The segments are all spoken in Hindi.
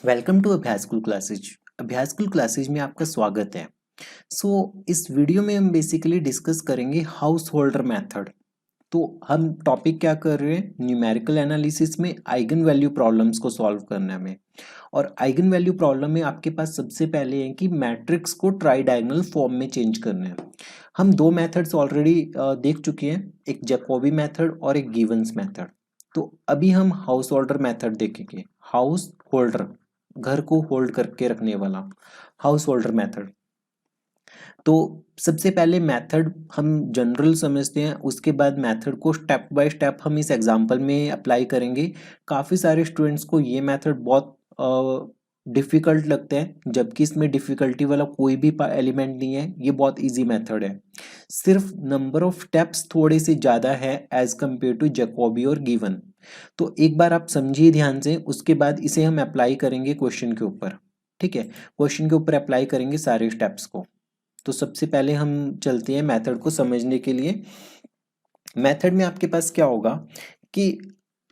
वेलकम टू अभ्यास स्कूल क्लासेज। अभ्यास स्कूल क्लासेज में आपका स्वागत है। इस वीडियो में हम बेसिकली डिस्कस करेंगे हाउस होल्डर मेथड। तो हम टॉपिक क्या कर रहे हैं, न्यूमेरिकल एनालिसिस में आइगन वैल्यू प्रॉब्लम्स को सॉल्व करने में। और आइगन वैल्यू प्रॉब्लम में आपके पास सबसे पहले है कि मैट्रिक्स को ट्राई डायगोनल फॉर्म में चेंज करना है। हम दो मेथड्स ऑलरेडी देख चुके हैं, एक जैकोबी मेथड और एक गिवंस मेथड। तो अभी हम हाउस होल्डर मेथड देखेंगे। हाउस होल्डर, घर को होल्ड करके रखने वाला, हाउस होल्डर मेथड। तो सबसे पहले मेथड हम जनरल समझते हैं, उसके बाद मेथड को स्टेप बाय स्टेप हम इस एग्जांपल में अप्लाई करेंगे। काफ़ी सारे स्टूडेंट्स को ये मेथड बहुत डिफ़िकल्ट लगता है, जबकि इसमें डिफ़िकल्टी वाला कोई भी एलिमेंट नहीं है। ये बहुत इजी मेथड है, सिर्फ नंबर ऑफ स्टेप्स थोड़े से ज़्यादा है एज कम्पेयर टू जैकोबी और गिवन। तो एक बार आप समझिए ध्यान से, उसके बाद इसे हम अप्लाई करेंगे क्वेश्चन के ऊपर। ठीक है, क्वेश्चन के ऊपर अप्लाई करेंगे सारे स्टेप्स को। तो सबसे पहले हम चलते हैं मेथड को समझने के लिए। मेथड में आपके पास क्या होगा कि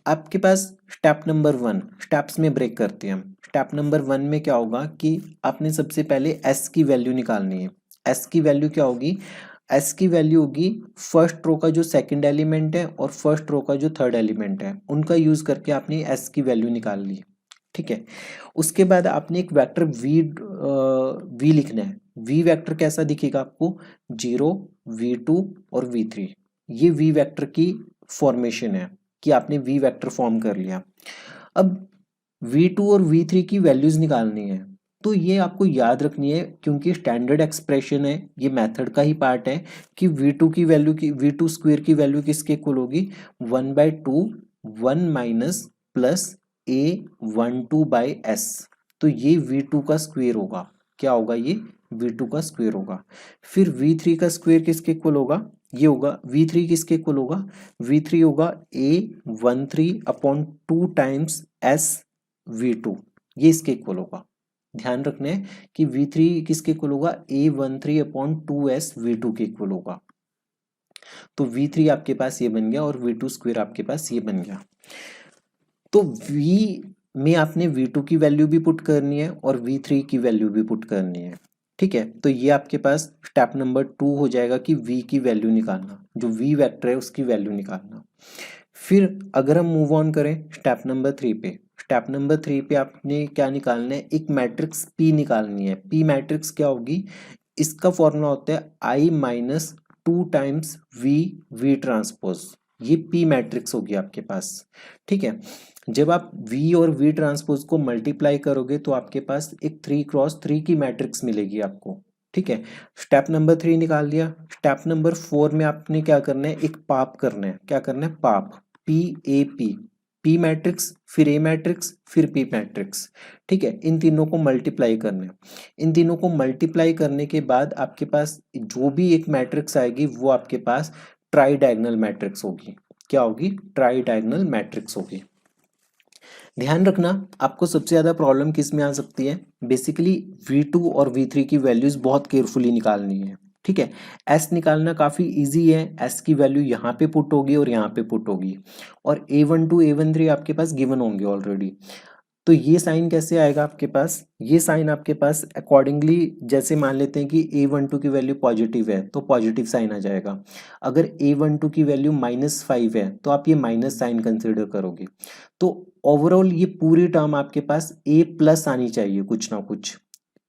आपके पास स्टेप नंबर 1, स्टेप्स में ब्रेक करते हैं हम। स्टेप नंबर 1 में क्या होगा कि आपने सबसे पहले एस की वैल्यू निकालनी है। एस की वैल्यू क्या होगी? एस की वैल्यू होगी फर्स्ट रो का जो सेकंड एलिमेंट है और फर्स्ट रो का जो थर्ड एलिमेंट है, उनका यूज करके आपने एस की वैल्यू निकाल ली। ठीक है, उसके बाद आपने एक वेक्टर वी लिखना है। वी वेक्टर कैसा दिखेगा आपको? 0, v2 और v3। ये वी वेक्टर की फॉर्मेशन है कि आपने वी वेक्टर फॉर्म कर लिया। अब v2 और v3 की वैल्यूज निकालनी है। तो ये आपको याद रखनी है क्योंकि स्टैंडर्ड एक्सप्रेशन है, ये मेथड का ही पार्ट है कि v2 की वैल्यू की v2 स्क्वायर की वैल्यू किसके इक्वल होगी? 1/2 1 माइनस प्लस a12/s। तो ये v2 का स्क्वायर होगा। क्या होगा? ये v2 का स्क्वायर होगा। फिर v3 का स्क्वायर किसके इक्वल होगा? ये होगा v3 किसके इक्वल होगा? v3 होगा a13/2 टाइम्स s v2, ये इसके इक्वल होगा। ध्यान रखना है कि v3 किसके इक्वल होगा? a13/2s v2 के इक्वल होगा। तो v3 आपके पास ये बन गया और v2 स्क्वायर आपके पास ये बन गया। तो v में आपने v2 की वैल्यू भी पुट करनी है और v3 की वैल्यू भी पुट करनी है। ठीक है, तो ये आपके पास स्टेप नंबर 2 हो जाएगा कि v की वैल्यू निकालना, जो v वेक्टर है उसकी वैल्यू निकालना। फिर अगर हम मूव ऑन करें स्टेप नंबर 3 पे, स्टेप नंबर 3 पे आपने क्या निकालना है? एक मैट्रिक्स p निकालनी है। p मैट्रिक्स क्या होगी? इसका फॉर्मूला होता है i minus 2 times v transpose. ये p मैट्रिक्स होगी आपके पास। ठीक है, जब आप v और v ट्रांसपोज को मल्टीप्लाई करोगे तो आपके पास एक 3x3 की मैट्रिक्स मिलेगी आपको। ठीक है, स्टेप नंबर 3 निकाल दिया। स्टेप नंबर 4 में आपने क्या करना है? एक पाप करना है। क्या करना है? पाप, p मैट्रिक्स, फिर a मैट्रिक्स, फिर p मैट्रिक्स। ठीक है, इन तीनों को मल्टीप्लाई करना है। इन तीनों को मल्टीप्लाई करने के बाद आपके पास जो भी एक मैट्रिक्स आएगी वो आपके पास ट्राई डायगोनल मैट्रिक्स होगी। क्या होगी? ट्राई डायगोनल मैट्रिक्स होगी। ध्यान रखना, आपको सबसे ज्यादा प्रॉब्लम किस में आ सकती है? बेसिकली v2 और v3 की वैल्यूज बहुत केयरफुली निकालनी है। ठीक है, s निकालना काफी इजी है। s की वैल्यू यहाँ पे पुट होगी और यहाँ पे पुट होगी, और a12 a13 आपके पास गिवन होंगे ऑलरेडी। तो ये साइन कैसे आएगा आपके पास? ये साइन आपके पास अकॉर्डिंगली, जैसे मान लेते हैं कि a12 की वैल्यू पॉजिटिव है तो पॉजिटिव साइन आ जाएगा। अगर a12 की वैल्यू -5 है तो आप ये माइनस साइन कंसिडर करोगे। तो ओवरऑल ये पूरी टर्म आपके पास a प्लस आनी चाहिए कुछ ना कुछ।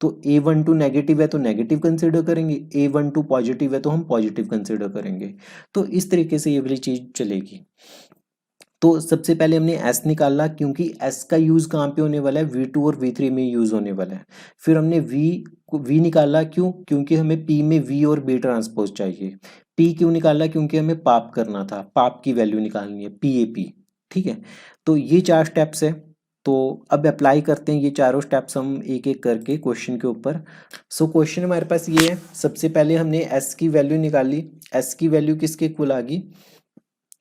तो a12 नेगेटिव है तो नेगेटिव कंसिडर करेंगे, a12 पॉजिटिव है तो हम पॉजिटिव कंसिडर करेंगे। तो इस तरीके से ये वाली चीज चलेगी। तो सबसे पहले हमने s निकाला क्योंकि s का यूज कहाँ पे होने वाला है? v2 और v3 में यूज होने वाला है। फिर हमने v निकाला, क्यों? क्योंकि हमें p में v और b ट्रांसपोज चाहिए। p क्यों निकाला? क्योंकि हमें पाप करना था, पाप की वैल्यू निकालनी है, pap। ठीक है, तो ये 4 स्टेप्स है। तो अब अप्लाई करते हैं ये चारों स्टेप्स हम एक एक करके क्वेश्चन के ऊपर। सो क्वेश्चन हमारे पास ये है। सबसे पहले हमने s की वैल्यू निकाली। s की वैल्यू किसके इक्वल आ गई?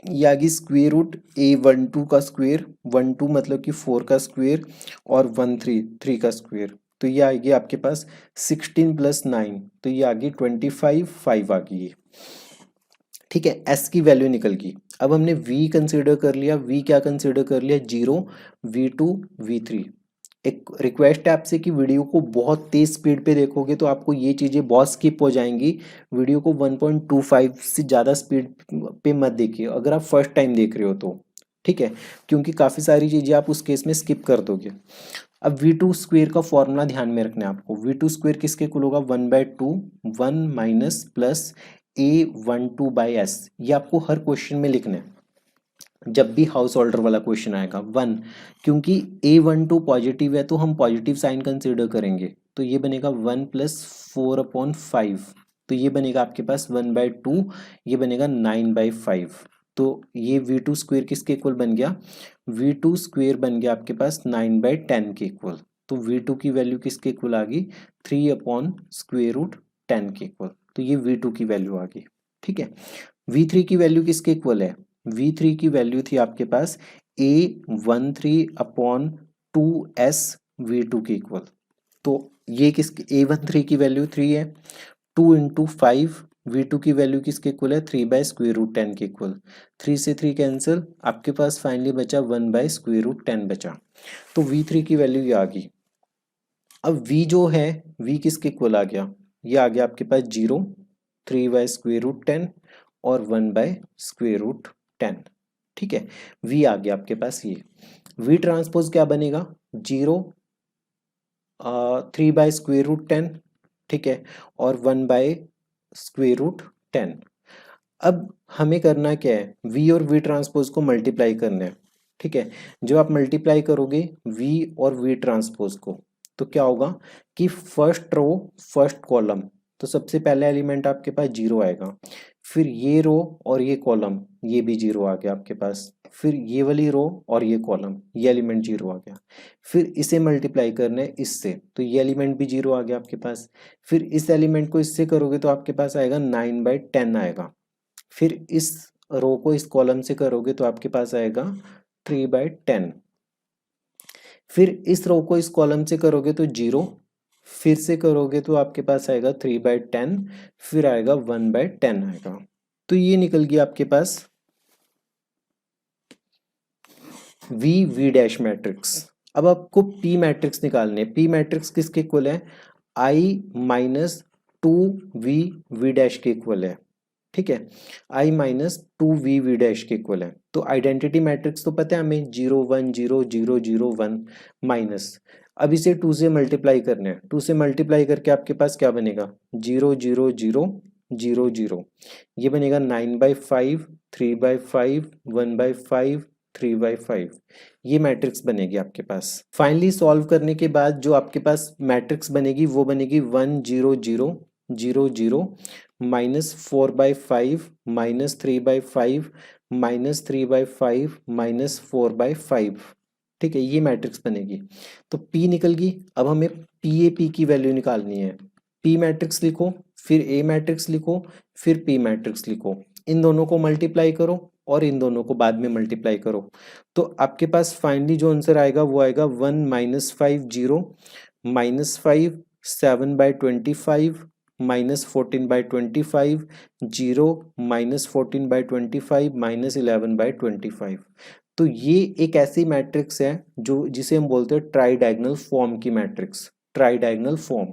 ये आ गई स्क्वेयर रूट a12 का स्क्वेयर, 12 मतलब कि 4 का स्क्वेयर, और 13 3 का स्क्वेयर। तो ये आएगी आपके पास 16 + 9, तो ये आ गई 25 5 आ गई ये। ठीक है, s की वैल्यू निकल गई। अब हमने v कंसिडर कर लिया। v क्या कंसिडर कर लिया? 0 v2 v3। एक रिक्वेस्ट है आपसे कि वीडियो को बहुत तेज स्पीड पे देखोगे तो आपको ये चीज़ें बहुत स्किप हो जाएंगी। वीडियो को 1.25 से ज़्यादा स्पीड पे मत देखिए अगर आप फर्स्ट टाइम देख रहे हो तो, ठीक है, क्योंकि काफ़ी सारी चीज़ें आप उस केस में स्किप कर दोगे। अब वी टू स्क्वेयर का फॉर्मूला ध्यान में रखना है आपको। वी टू स्क्वेयर किसके इक्वल होगा? 1/2 1 माइनस प्लस A12/S। ये आपको हर क्वेश्चन में लिखना है जब भी हाउस होल्डर वाला क्वेश्चन आएगा। 1, क्योंकि A12 पॉजिटिव है तो हम पॉजिटिव साइन कंसिडर करेंगे, तो ये बनेगा 1 प्लस 4/5। तो ये बनेगा आपके पास 1/2, ये बनेगा 9/5। तो ये V2 स्क्वेयर किसके इक्वल बन गया? V2 स्क्वेयर बन गया आपके पास 9/10 के इक्वल। तो V2 की वैल्यू किसके इक्वल आ गई? 3/√10 के इक्वल। तो ये V2 की वैल्यू आ गई, ठीक है। V3 की वैल्यू किसके इक्वल है? V3 की वैल्यू थी आपके पास A13/2S V2 के इक्वल। तो ये किसके? A13 की वैल्यू 3 है, 2 इंटू 5 V2 की वैल्यू किसके इक्वल है? 3/√10 के इक्वल। 3 से 3 कैंसिल, आपके पास फाइनली बचा 1/√10 बचा। तो V3 की वैल्यू ये आ गई। अब V जो है, V किसके इक्वल आ गया? ये आ गया आपके पास 0, 3/√10 और 1/√10, ठीक है। V आ गया आपके पास ये। V ट्रांसपोज क्या बनेगा? 0, 3/√10, ठीक है, और 1/√10। अब हमें करना क्या है? V और V ट्रांसपोज को मल्टीप्लाई करना है, ठीक है। जब आप मल्टीप्लाई करोगे V और V ट्रांसपोज को तो क्या होगा कि फर्स्ट रो फर्स्ट कॉलम, तो सबसे पहला एलिमेंट आपके पास 0 आएगा, फिर ये रो और ये कॉलम ये भी 0 आ गया आपके पास, फिर ये वाली रो और ये कॉलम ये एलिमेंट 0 आ गया, फिर इसे मल्टीप्लाई करना है इससे तो ये एलिमेंट भी 0 आ गया आपके पास, फिर इस एलिमेंट को इससे करोगे तो आपके पास आएगा 9/10 आएगा, फिर इस रो को इस कॉलम से करोगे तो आपके पास आएगा 3/10, फिर इस रो को इस कॉलम से करोगे तो 0, फिर से करोगे तो आपके पास आएगा 3/10, फिर आएगा 1/10 आएगा। तो ये निकल गया आपके पास V डैश मैट्रिक्स। अब आपको P मैट्रिक्स निकालने हैं। P मैट्रिक्स किसके इक्वल है? I माइनस 2V डैश के इक्वल है, ठीक है। I माइनस 2V डैश के इक्वल है। तो आइडेंटिटी मैट्रिक्स तो पता है हमें 0 1 0 0 0 1 माइनस, अब इसे 2 से मल्टीप्लाई करना है। 2 से मल्टीप्लाई करके आपके पास क्या बनेगा? 0 0 0 0 0, ये बनेगा 9/5 3/5 1/5 3/5, ये मैट्रिक्स बनेगी आपके पास। फाइनली सॉल्व करने के बाद जो आपके पास मैट्रिक्स बनेगी वो बनेगी 1 0 0 0 0 माइनस 4/5 माइनस 3/5 माइनस 3/5 माइनस 4/5, ठीक है, ये मैट्रिक्स बनेगी। तो P निकल गई। अब हमें PAP की वैल्यू निकालनी है। P मैट्रिक्स लिखो, फिर A मैट्रिक्स लिखो, फिर P मैट्रिक्स लिखो, इन दोनों को मल्टीप्लाई करो और इन दोनों को बाद में मल्टीप्लाई करो, तो आपके पास फाइनली जो आंसर आएगा वो आएगा 1 minus 5 0 minus 5 7/25 minus 14/25 0 minus 14/25 minus 11/25। तो ये एक ऐसी मैट्रिक्स है जो जिसे हम बोलते हैं ट्राई डायगोनल फॉर्म की मैट्रिक्स, ट्राई डायगोनल फॉर्म,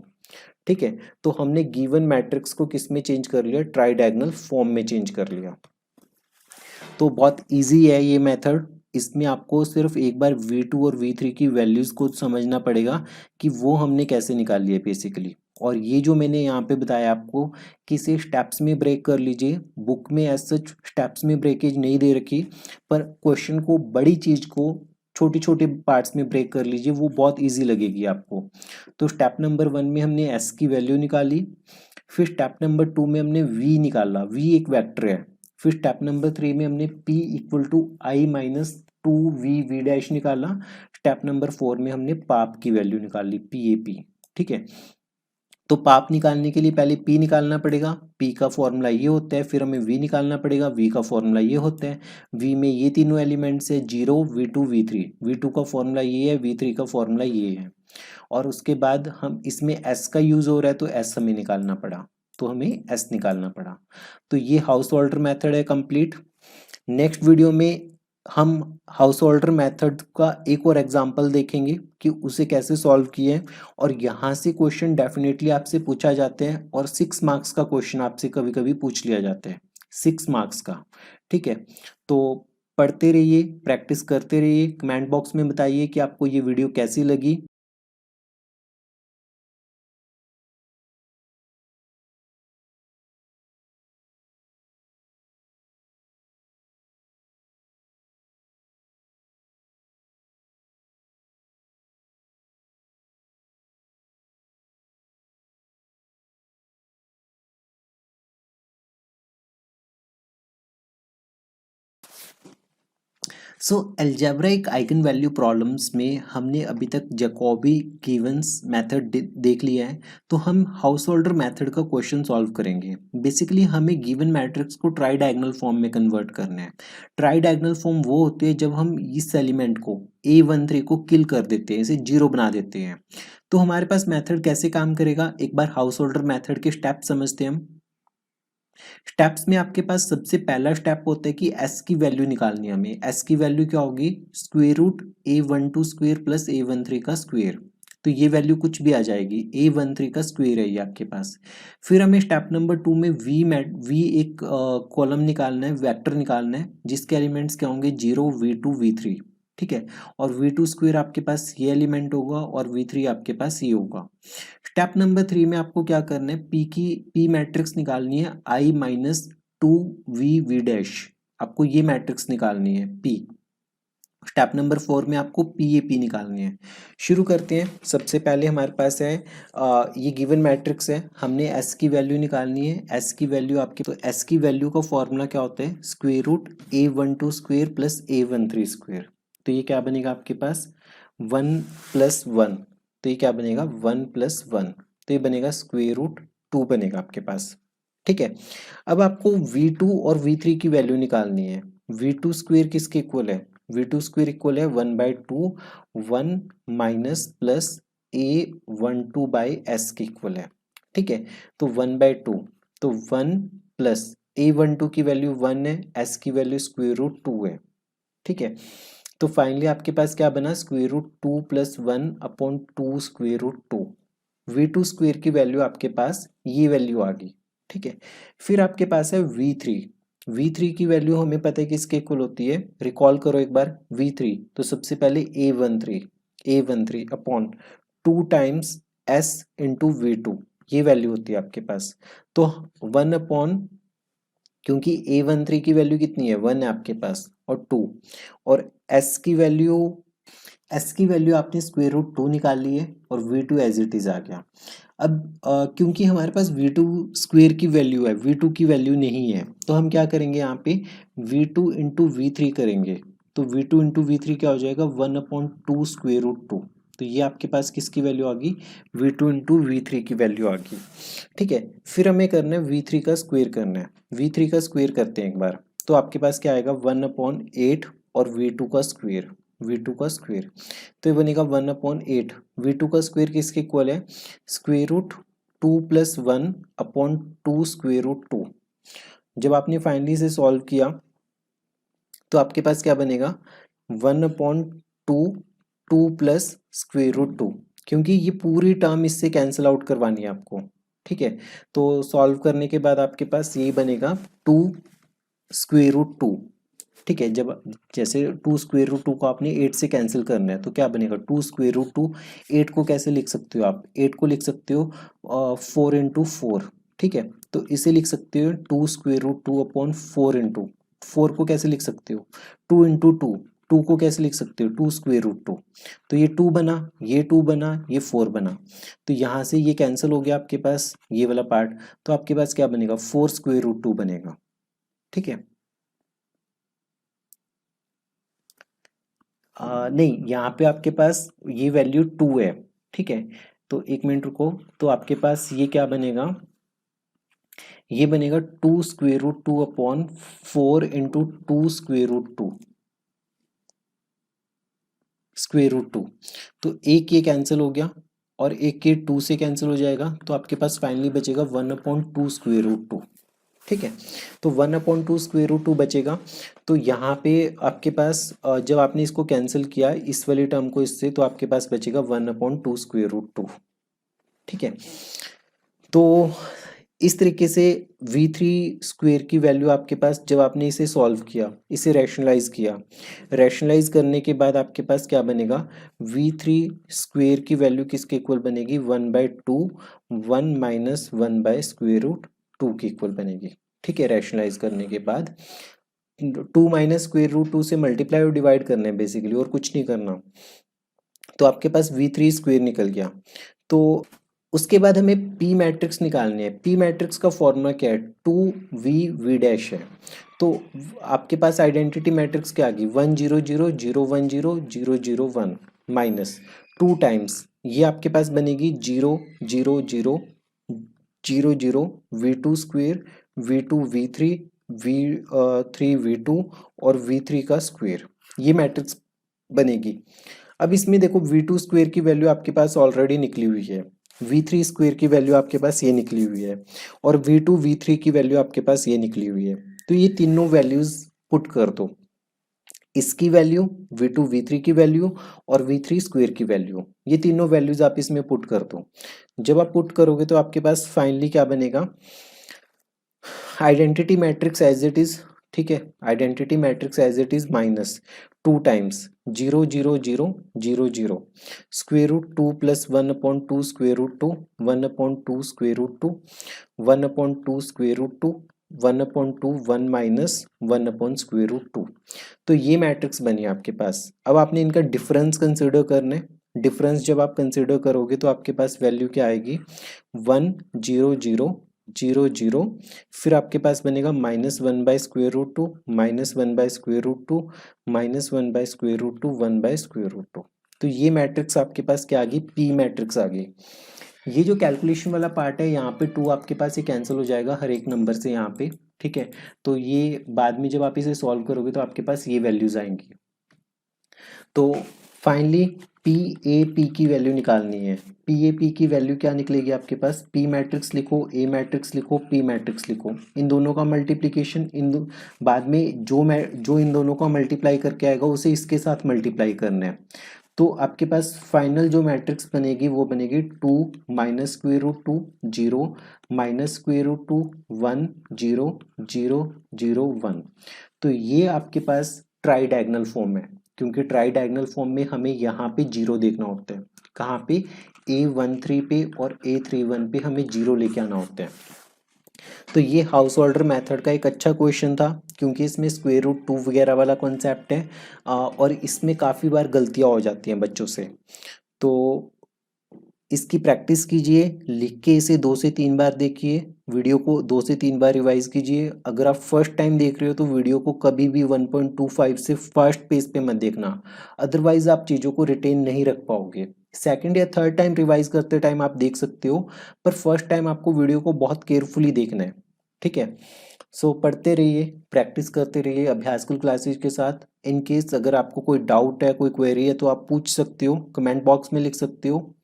ठीक है। तो हमने गिवन मैट्रिक्स को किस में चेंज कर लिया? ट्राई डायगोनल फॉर्म में चेंज कर लिया। तो बहुत इजी है ये मेथड। इसमें आपको सिर्फ एक बार V2 और V3 की वैल्यूज को समझना पड़ेगा कि वो हमने कैसे निकाली है बेसिकली। और ये जो मैंने यहाँ पे बताया आपको कि इसे स्टेप्स में ब्रेक कर लीजिए, बुक में एज सच स्टेप्स में ब्रेकेज नहीं दे रखी, पर क्वेश्चन को बड़ी चीज को छोटी छोटी पार्ट्स में ब्रेक कर लीजिए, वो बहुत ईजी लगेगी आपको। तो स्टेप नंबर 1 में हमने S की वैल्यू निकाली, फिर स्टेप नंबर 2 में हमने V निकाला, V एक वेक्टर है, फिर स्टेप नंबर 3 में हमने P equal to I minus 2V dash निकाला, स्टेप नंबर 4 में हमने पाप की वैल्यू निकाली PAP, ठीक है। तो पाप निकालने के लिए पहले P निकालना पड़ेगा, P का फॉर्मूला ये होता है, फिर हमें V निकालना पड़ेगा, V का फॉर्मूला ये होता है, V में ये तीनों एलिमेंट्स है 0 V2 V3, V2 का फॉर्मूला ये है, V3 का फॉर्मूला ये है, और उसके बाद हम इसमें S का यूज हो रहा है तो S हमें निकालना पड़ा, तो हमें S निकालना पड़ा। तो ये हाउस होल्डर मेथड है कंप्लीट। नेक्स्ट वीडियो में हम हाउस होल्डर मेथड का एक और एग्जांपल देखेंगे कि उसे कैसे सॉल्व किए, और यहाँ से क्वेश्चन डेफिनेटली आपसे पूछा जाते हैं, और 6 मार्क्स का क्वेश्चन आपसे कभी कभी पूछ लिया जाता है, 6 मार्क्स का। ठीक है, तो पढ़ते रहिए, प्रैक्टिस करते रहिए, कमेंट बॉक्स में बताइए कि आपको ये वीडियो कैसी लगी। सो अलजेब्राइक आइगन वैल्यू प्रॉब्लम्स में हमने अभी तक जैकोबी गिवंस मेथड देख लिया है, तो हम हाउस होल्डर मेथड का क्वेश्चन सॉल्व करेंगे। बेसिकली हमें गिवन मैट्रिक्स को ट्राई डायगोनल फॉर्म में कन्वर्ट करना है। ट्राई डायगोनल फॉर्म वो होती है जब हम इस एलिमेंट को A13 को किल कर देते हैं, इसे जीरो बना देते हैं। तो हमारे पास मेथड कैसे काम करेगा, एक बार हाउस होल्डर मेथड के स्टेप समझते हैं हम। स्टेप्स में आपके पास सबसे पहला स्टेप होता है कि एस की वैल्यू निकालनी है हमें। एस की वैल्यू क्या होगी, √A12 स्क्वेयर प्लस A13 का स्क्वेयर। तो ये वैल्यू कुछ भी आ जाएगी, A13 का स्क्वेयर है ये आपके पास। फिर हमें स्टेप नंबर 2 में वी एक कॉलम निकालना है, वेक्टर निकालना है, जिसके एलिमेंट्स क्या होंगे, 0 V2 V3। ठीक है, और V2 स्क्वेयर आपके पास ये एलिमेंट होगा और V3 आपके पास ये होगा। स्टेप नंबर 3 में आपको क्या करना है, पी मैट्रिक्स निकालनी है I-2 V डैश। आपको ये मैट्रिक्स निकालनी है P। स्टेप नंबर 4 में आपको पी निकालनी है। शुरू करते हैं। सबसे पहले हमारे पास है ये गिवन मैट्रिक्स है, हमने S की वैल्यू निकालनी है। S की वैल्यू आपके, तो S की वैल्यू का फॉर्मूला क्या होता है, √A12 square plus A13 square. तो ये क्या बनेगा आपके पास, 1+1। तो ये क्या बनेगा, 1+1। तो ये बनेगा √2 बनेगा आपके पास। ठीक है, अब आपको V2 और V3 की वैल्यू निकालनी है। V2 स्क्वेयर किसके इक्वल है, V2 स्क्वेयर इक्वल है 1/2, 1 माइनस प्लस A12/S के इक्वल है। ठीक है, तो 1/2, तो 1 प्लस A12 की वैल्यू 1 है, S की वैल्यू √2 है। ठीक है, तो फाइनली आपके पास क्या बना, √2 + 1/2 √2। V2 स्क्वेयर की वैल्यू आपके पास ये वैल्यू आ गई। ठीक है, फिर आपके पास है V3 की वैल्यू हमें पता है कि इसके इक्वल होती है, रिकॉल करो एक बार V3। तो सबसे पहले A13 upon 2 times S into V2, ये वैल्यू होती है आपके पास। तो 1 अपॉन, क्योंकि A13 की वैल्यू कितनी है, 1 है आपके पास, और 2, और एस की वैल्यू आपने √2 निकाल ली है, और V2 एज इट इज आ गया। अब क्योंकि हमारे पास V2 स्क्वेयर की वैल्यू है, V2 की वैल्यू नहीं है, तो हम क्या करेंगे, यहाँ पे V2 इंटू V3 करेंगे। तो V2 इंटू V3 क्या हो जाएगा, 1/2 √2। तो ये आपके पास किसकी वैल्यू आ गई, V2 इंटू V3 की वैल्यू आ गई। ठीक है, फिर हमें करना है V3 का स्क्वेयर करना है। V3 का स्क्वेयर करते हैं एक बार, तो आपके पास क्या आएगा, 1/8, और V2 का स्क्वेयर। तो ये बनेगा 1/8। V2 का स्क्वेयर किसके इक्वल है, √2 + 1/2 √2। जब आपने फाइनली से सॉल्व किया तो आपके पास क्या बनेगा, 1/2, 2 प्लस √2, क्योंकि ये पूरी टर्म इससे कैंसिल आउट करवानी है आपको। ठीक है, तो सॉल्व करने के बाद आपके पास यही बनेगा 2 √2। ठीक है, जब जैसे 2 √2 को आपने 8 से कैंसिल करना है, तो क्या बनेगा, 2 √2। 8 को कैसे लिख सकते हो आप, 8 को लिख सकते हो 4 × 4। ठीक है, तो इसे लिख सकते हो 2 √2/4 4 को कैसे लिख सकते हो, 2 × 2। 2 को कैसे लिख सकते हो, 2 √2। तो ये 2 बना, ये 2 बना, ये 4 बना। तो यहाँ से ये कैंसिल हो गया आपके पास ये वाला पार्ट। तो आपके पास क्या बनेगा, 4 √2 बनेगा। ठीक है, नहीं, यहाँ पे आपके पास ये वैल्यू 2 है। ठीक है, तो एक मिनट रुको, तो आपके पास ये क्या बनेगा, ये बनेगा 2 √2/4 इंटू 2 √2। तो एक ये कैंसिल हो गया, और एक ये 2 से कैंसिल हो जाएगा, तो आपके पास फाइनली बचेगा 1/2 √2। ठीक है। तो 1/2 स्क्वेयर रूट 2 बचेगा। तो यहाँ पे आपके पास जब आपने इसको कैंसिल किया इस वाली टर्म को इससे, तो आपके पास बचेगा 1/2 स्क्वेयर रूट 2। ठीक है। तो इस तरीके से v3 स्क्वेयर की वैल्यू आपके पास, जब आपने इसे सॉल्व किया, इसे रैशनलाइज किया, रैशनलाइज करने के बाद आपके पास क्या बनेगा, v3 स्क्वेयर की वैल्यू किसके इक्वल बनेगी, 1/2, 1 माइनस 1/√2 के इक्वल बनेगी। ठीक है। रैशनलाइज करने के बाद 2 माइनस स्क्वेयर रूट 2 से मल्टीप्लाई और डिवाइड करना है बेसिकली, और कुछ नहीं करना। तो आपके पास v3 स्क्वेयर निकल गया। तो उसके बाद हमें p मैट्रिक्स निकालनी है। p मैट्रिक्स का फॉर्मूला क्या है, 2v डैश है। तो आपके पास आइडेंटिटी मैट्रिक्स क्या आ गई, 1 0 0 0 1 0 0 0 1 माइनस 2 टाइम्स ये आपके पास बनेगी 0 0 0 0 0 v2 square, v2 v3 v3 v2 और v3 का स्क्वेयर, ये मैट्रिक्स बनेगी। अब इसमें देखो v2 स्क्वेयर की वैल्यू आपके पास ऑलरेडी निकली हुई है, v3 स्क्वेयर की वैल्यू आपके पास ये निकली हुई है, और v2 v3 की वैल्यू आपके पास ये निकली हुई है। तो ये तीनों वैल्यूज पुट कर दो, इसकी वैल्यू, v2 v3 की वैल्यू और v3 स्क्वेयर की वैल्यू, ये तीनों वैल्यूज आप इसमें पुट कर दो। जब आप पुट करोगे तो आपके पास फाइनली क्या बनेगा, identity matrix as it is. ठीक है। Identity matrix as it is minus 2 times 0 0 0 0 0 square root 2 plus 1/2 square root 2 1/2 square root 2 1/2 square root 2 1/2 1 minus 1 square root 2। तो ये मैट्रिक्स बनी आपके पास। अब आपने इनका डिफरेंस कंसिडर करना है। डिफरेंस जब आप कंसिडर करोगे तो आपके पास वैल्यू क्या आएगी, 1 0 0 0 0, फिर आपके पास बनेगा -1/√2 -1/√2 -1/√2 1/√2। तो ये मैट्रिक्स आपके पास क्या आ गई, पी मैट्रिक्स आ गई। ये जो कैलकुलेशन वाला पार्ट है यहाँ पे 2 आपके पास ये कैंसिल हो जाएगा हर एक नंबर से यहाँ पे। ठीक है। तो ये बाद में जब आप इसे सॉल्व करोगे तो आपके पास ये वैल्यूज आएंगी। तो फाइनली पी ए पी की वैल्यू निकालनी है। पी ए पी की वैल्यू क्या निकलेगी आपके पास, पी मैट्रिक्स लिखो, ए मैट्रिक्स लिखो, पी मैट्रिक्स लिखो, इन दोनों का मल्टीप्लिकेशन बाद में जो इन दोनों का मल्टीप्लाई करके आएगा उसे इसके साथ मल्टीप्लाई करना है। तो आपके पास फाइनल जो मैट्रिक्स बनेगी वो बनेगी 2 minus square root 2 0 minus square root 2 1 0 0 0 1। तो ये आपके पास ट्राई डायगोनल फॉर्म है, क्योंकि ट्राई डायगोनल फॉर्म में हमें यहाँ पे जीरो देखना होता है। कहाँ पे, A13 पे और A31 पे हमें जीरो लेके आना होता है। तो ये हाउस होल्डर मेथड का एक अच्छा क्वेश्चन था, क्योंकि इसमें स्क्वायर रूट 2 वगैरह वाला कॉन्सेप्ट है, और इसमें काफ़ी बार गलतियाँ हो जाती हैं बच्चों से। तो इसकी प्रैक्टिस कीजिए, लिख के इसे 2 से 3 बार देखिए, वीडियो को 2 से 3 बार रिवाइज कीजिए। अगर आप फर्स्ट टाइम देख रहे हो तो वीडियो को कभी भी 1.25 से फर्स्ट पेज पे मत देखना, अदरवाइज आप चीज़ों को रिटेन नहीं रख पाओगे। सेकंड या थर्ड टाइम रिवाइज करते टाइम आप देख सकते हो, पर फर्स्ट टाइम आपको वीडियो को बहुत केयरफुली देखना है। ठीक है। सो पढ़ते रहिए, प्रैक्टिस करते रहिए अभ्यासकुल क्लासेज के साथ। इन केस अगर आपको कोई डाउट है, कोई क्वेरी है, तो आप पूछ सकते हो, कमेंट बॉक्स में लिख सकते हो।